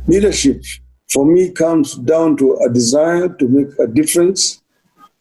Leadership, for me, comes down to a desire to make a difference,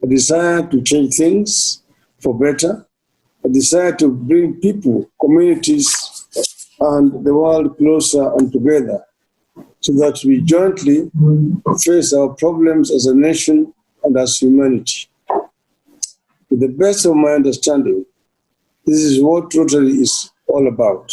a desire to change things for better, a desire to bring people, communities, and the world closer and together so that we jointly face our problems as a nation and as humanity. To the best of my understanding, this is what Rotary is all about,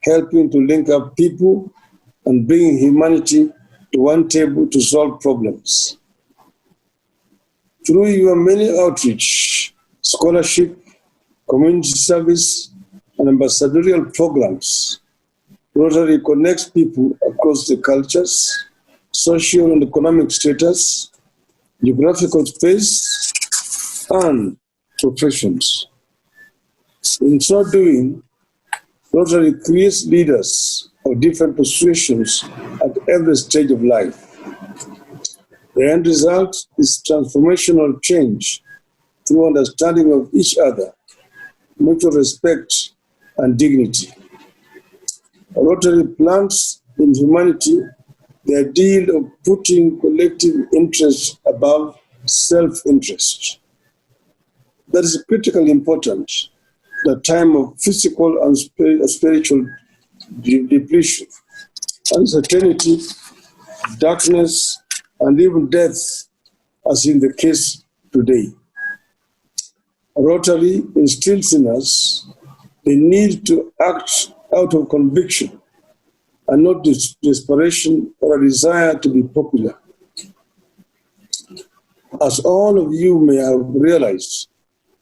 helping to link up people and bringing humanity to one table to solve problems. Through your many outreach, scholarship, community service, and ambassadorial programs, Rotary connects people across the cultures, social and economic status, geographical space, and professions. In so doing, Rotary creates leaders of different positions at every stage of life. The end result is transformational change through understanding of each other, mutual respect, and dignity. Rotary plants in humanity the ideal of putting collective interest above self-interest. That is critically important at a time of physical and spiritual depletion, uncertainty, darkness, and even death, as in the case today. Rotary instills in us the need to act out of conviction and not desperation or a desire to be popular. As all of you may have realized,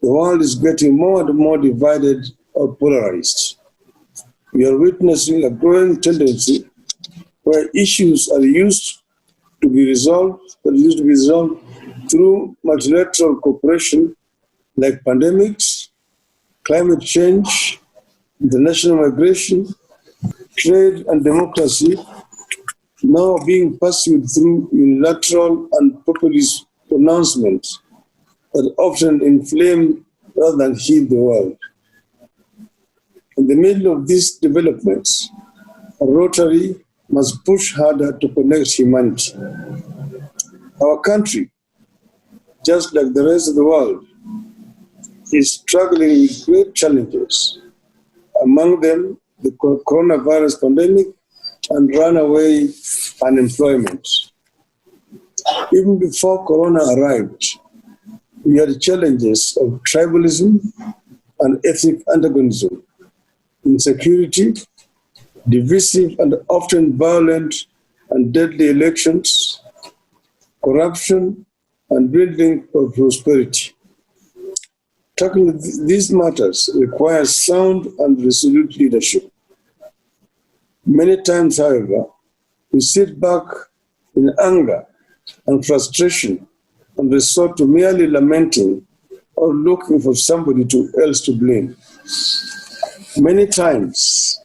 the world is getting more and more divided or polarized. We are witnessing a growing tendency where issues are used to be resolved through multilateral cooperation like pandemics, climate change, international migration, trade and democracy, now being pursued through unilateral and populist pronouncements that often inflame rather than heal the world. In the middle of these developments, Rotary must push harder to connect humanity. Our country, just like the rest of the world, is struggling with great challenges, among them the coronavirus pandemic and runaway unemployment. Even before Corona arrived, we had challenges of tribalism and ethnic antagonism, insecurity, divisive and often violent and deadly elections, corruption, and dwindling of prosperity. Tackling these matters requires sound and resolute leadership. Many times, however, we sit back in anger and frustration and resort to merely lamenting or looking for somebody else to blame. Many times,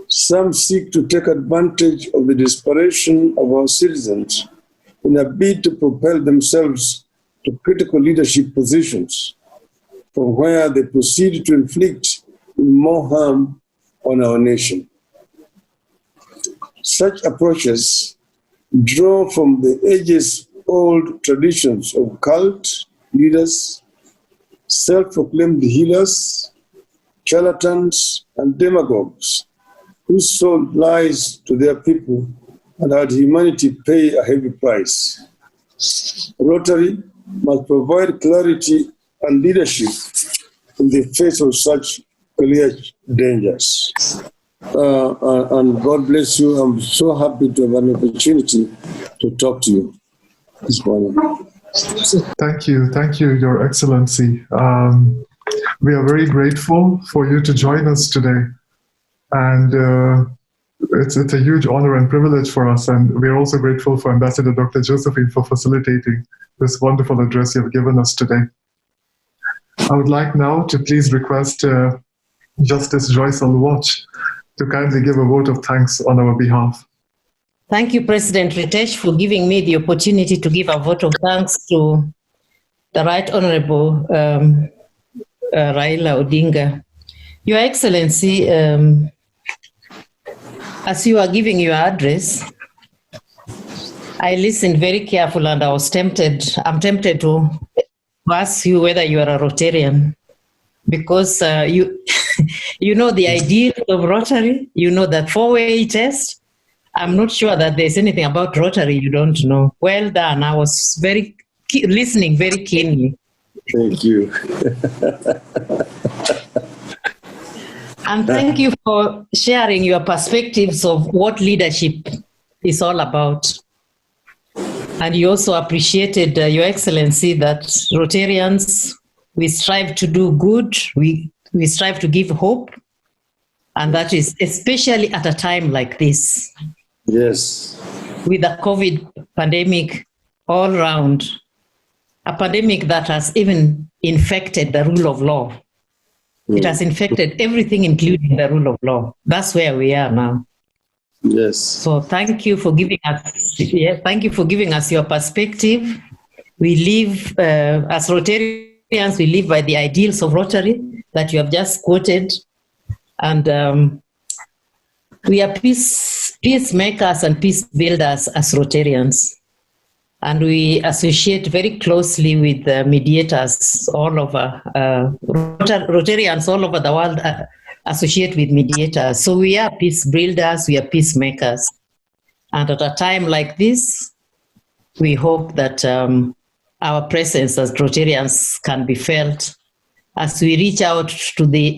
some seek to take advantage of the desperation of our citizens in a bid to propel themselves to critical leadership positions, from where they proceed to inflict more harm on our nation. Such approaches draw from the ages-old traditions of cult leaders, self-proclaimed healers, charlatans, and demagogues who sold lies to their people and had humanity pay a heavy price. Rotary must provide clarity and leadership in the face of such clear dangers. And God bless you. I'm so happy to have an opportunity to talk to you this morning. Thank you, Your Excellency. We are very grateful for you to join us today. And it's a huge honor and privilege for us. And we're also grateful for Ambassador Dr. Josephine for facilitating this wonderful address you have given us today. I would like now to please request Justice Joyce Alwatch to kindly give a vote of thanks on our behalf. Thank you, President Ritesh, for giving me the opportunity to give a vote of thanks to the Right Honorable Raila Odinga. Your Excellency, as you are giving your address, I listened very carefully and I was tempted. I'm tempted to ask you whether you are a Rotarian, because you you know the ideal of Rotary. You know that four-way test. I'm not sure that there's anything about Rotary you don't know. Well done. I was listening very keenly. Thank you. And thank you for sharing your perspectives of what leadership is all about. And you also appreciated, Your Excellency, that Rotarians, we strive to do good, we strive to give hope, and that is especially at a time like this. Yes. With the COVID pandemic all around, a pandemic that has even infected the rule of law. It has infected everything, including the rule of law. That's where we are now. Yes. So thank you for giving us your perspective. We live, as Rotarians, we live by the ideals of Rotary that you have just quoted. And we are peacemakers and peace builders as Rotarians. And we associate very closely with mediators all over, Rotarians all over the world associate with mediators. So we are peace builders, we are peacemakers. And at a time like this, we hope that our presence as Rotarians can be felt as we reach out to the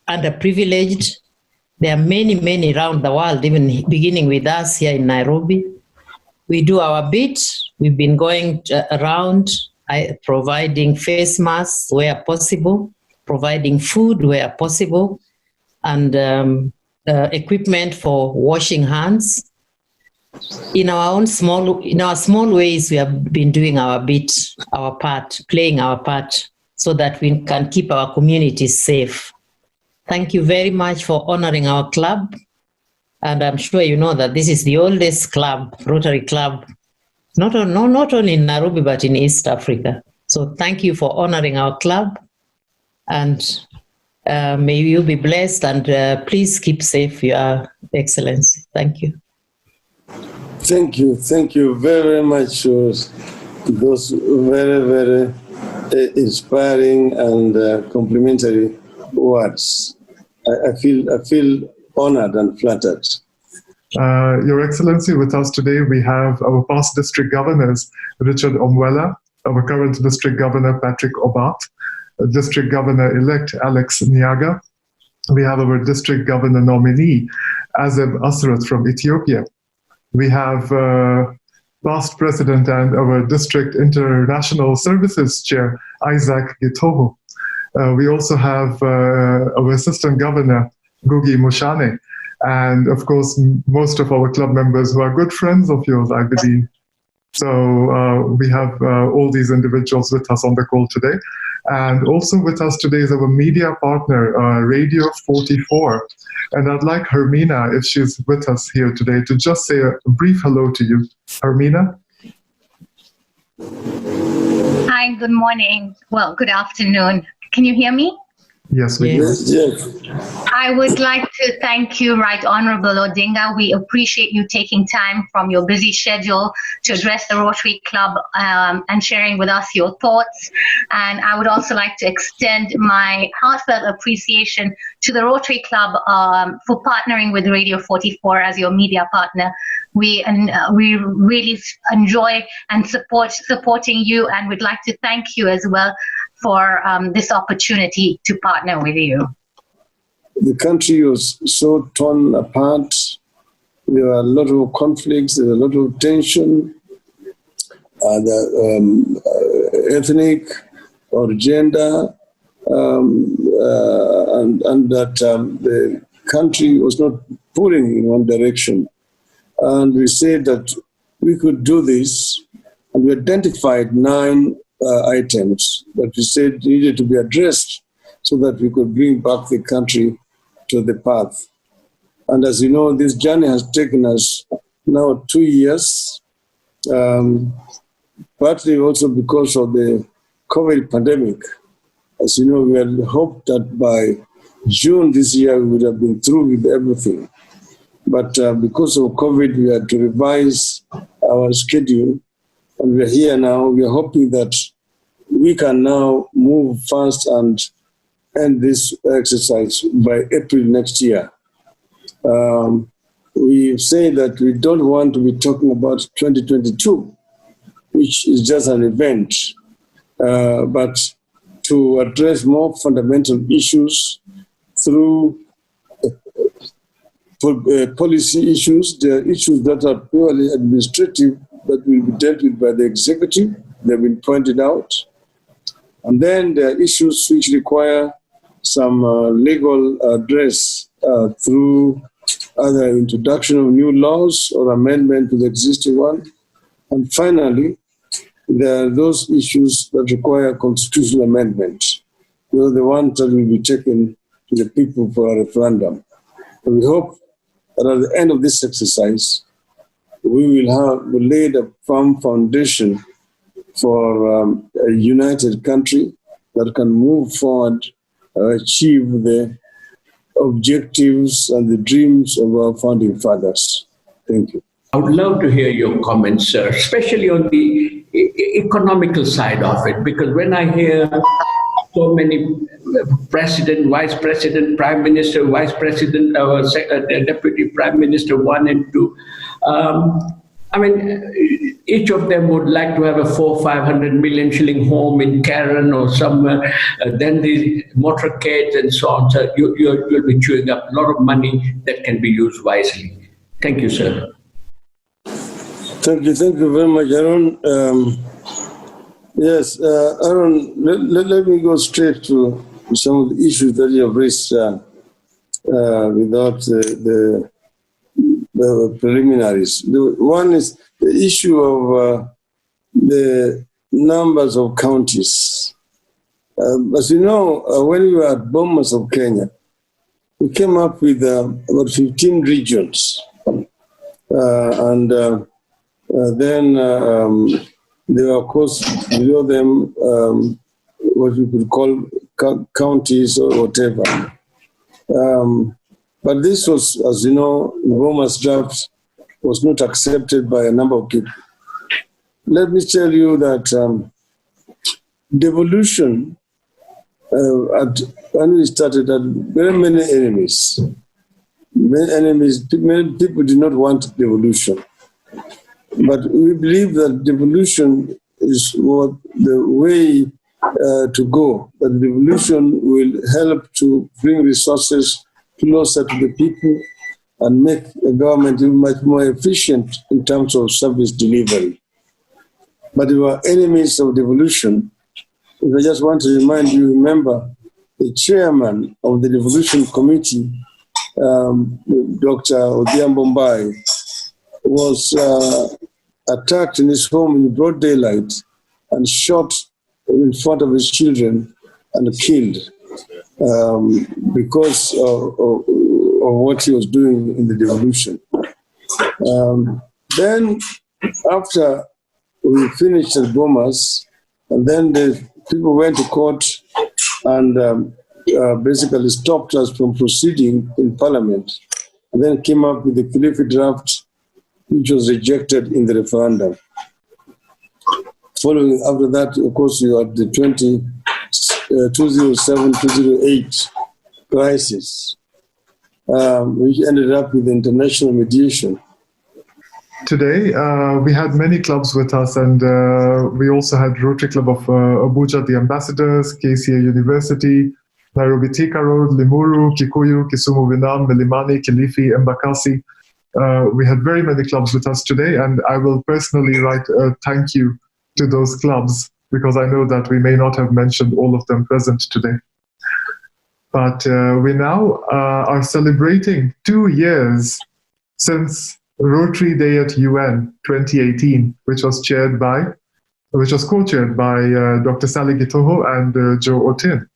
underprivileged. There are many, many around the world, even beginning with us here in Nairobi. We do our bit. We've been going around providing face masks where possible, providing food where possible, and equipment for washing hands. In our small ways, we have been doing our bit, our part, playing our part, so that we can keep our communities safe. Thank you very much for honoring our club. And I'm sure you know that this is the oldest club, Rotary Club, not only in Nairobi, but in East Africa. So thank you for honoring our club. And may you be blessed, and please keep safe, Your Excellency. Thank you. Thank you. Thank you very much for those very, very inspiring and complimentary words. I feel honored and flattered. Your Excellency, with us today, we have our past district governors, Richard Omwela, our current district governor, Patrick Obat, district governor-elect, Alex Nyaga. We have our district governor nominee, Azeb Asrat from Ethiopia. We have past president and our district international services chair, Isaac Gitoho. We also have our assistant governor, Gugi Mushane, and of course, most of our club members who are good friends of yours, I believe. So we have all these individuals with us on the call today. And also with us today is our media partner, Radio 44. And I'd like Hermina, if she's with us here today, to just say a brief hello to you. Hermina? Hi, good morning. Well, good afternoon. Can you hear me? Yes, we do. Yes. I would like to thank you, Right Honorable Odinga. We appreciate you taking time from your busy schedule to address the Rotary Club and sharing with us your thoughts. And I would also like to extend my heartfelt appreciation to the Rotary Club for partnering with Radio 44 as your media partner. We really enjoy and supporting you, and would like to thank you as well for this opportunity to partner with you. The country was so torn apart. There were a lot of conflicts, there were a lot of tension, ethnic or gender, and that the country was not pulling in one direction. And we said that we could do this, and we identified 9 items that we said needed to be addressed so that we could bring back the country to the path. And as you know, this journey has taken us now 2 years, partly also because of the COVID pandemic. As you know, we had hoped that by June this year we would have been through with everything. But because of COVID, we had to revise our schedule, and we're here now. We are hoping that we can now move fast and end this exercise by April next year. We say that we don't want to be talking about 2022, which is just an event, but to address more fundamental issues through policy issues. There are issues that are purely administrative that will be dealt with by the executive. They've been pointed out. And then there are issues which require some legal address through either introduction of new laws or amendment to the existing one. And finally, there are those issues that require constitutional amendment. Those are the ones that will be taken to the people for a referendum. And we hope that at the end of this exercise, we will lay a firm foundation for a united country that can move forward, achieve the objectives and the dreams of our founding fathers. Thank you. I would love to hear your comments, sir, especially on the economical side of it, because when I hear so many president, vice president, prime minister, vice president, deputy prime minister 1 and 2, I mean, each of them would like to have a 400-500 million shilling home in Karen or somewhere, then the motorcades and so on. So you'll be chewing up a lot of money that can be used wisely. Thank you, sir. Thank you very much, Aaron. Yes, Aaron, let me go straight to some of the issues that you have raised without the preliminaries. One is the issue of the numbers of counties. As you know, when we were at Bomas of Kenya, we came up with about 15 regions. Then there were, of course, below them what we could call counties or whatever. But this was, as you know, Boma's draft was not accepted by a number of people. Let me tell you that devolution, when we started, had very many enemies. Many people did not want devolution. But we believe that devolution is what the way to go, that devolution will help to bring resources closer to the people and make the government much more efficient in terms of service delivery. But we are enemies of devolution. If I just want to remind you, remember, the chairman of the devolution committee, Dr. Odhiambo Mbai, was attacked in his home in broad daylight and shot in front of his children and killed because of what he was doing in the devolution. Then after we finished at Bomas, and then the people went to court and basically stopped us from proceeding in Parliament, and then came up with the Kilifi draft, which was rejected in the referendum. Following after that, of course, you had the 2007-2008 crisis, which ended up with international mediation. Today, we had many clubs with us, and we also had Rotary Club of Abuja, the Ambassadors, KCA University, Nairobi Thika Road, Limuru, Kikuyu, Kisumu Vinam, Milimani, Kilifi, Embakasi. We had very many clubs with us today, and I will personally write a thank you to those clubs, because I know that we may not have mentioned all of them present today. But we now are celebrating 2 years since Rotary Day at UN 2018, which was co-chaired by Dr. Sally Gitoho and Joe Otin.